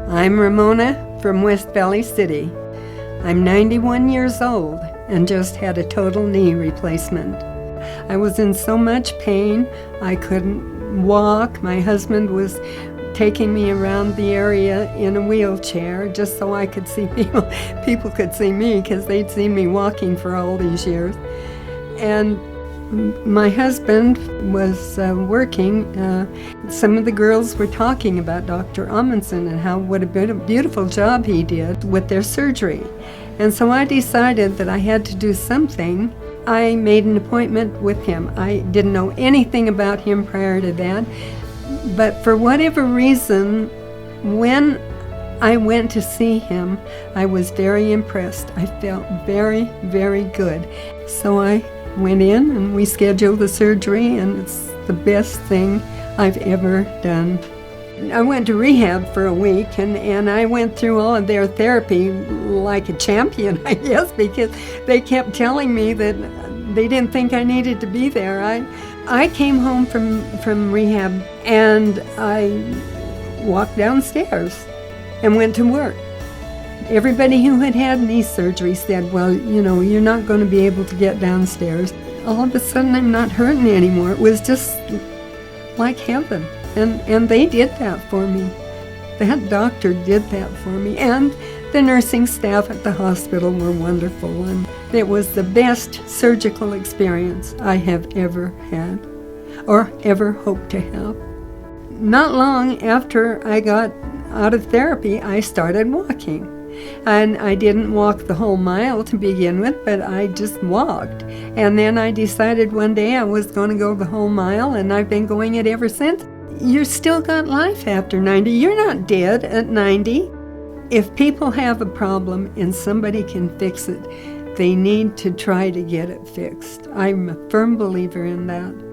I'm Ramona from West Valley City. I'm 91 years old and just had a total knee replacement. I was in so much pain, I couldn't walk. My husband was taking me around the area in a wheelchair just so I could see people. People could see me because they'd seen me walking for all these years. And my husband was working. Some of the girls were talking about Dr. Amundsen and what a beautiful job he did with their surgery. And so I decided that I had to do something. I made an appointment with him. I didn't know anything about him prior to that, but for whatever reason, when I went to see him, I was very impressed. I felt very, very good. So I went in and we scheduled the surgery, and it's the best thing I've ever done. I went to rehab for a week, and I went through all of their therapy like a champion, I guess, because they kept telling me that they didn't think I needed to be there. I came home from rehab, and I walked downstairs and went to work. Everybody who had had knee surgery said, well, you're not going to be able to get downstairs. All of a sudden, I'm not hurting anymore. It was just like heaven. And they did that for me. That doctor did that for me. And the nursing staff at the hospital were wonderful. And it was the best surgical experience I have ever had or ever hoped to have. Not long after I got out of therapy, I started walking. And I didn't walk the whole mile to begin with, but I just walked. And then I decided one day I was going to go the whole mile, and I've been going it ever since. You still got life after 90. You're not dead at 90. If people have a problem and somebody can fix it, they need to try to get it fixed. I'm a firm believer in that.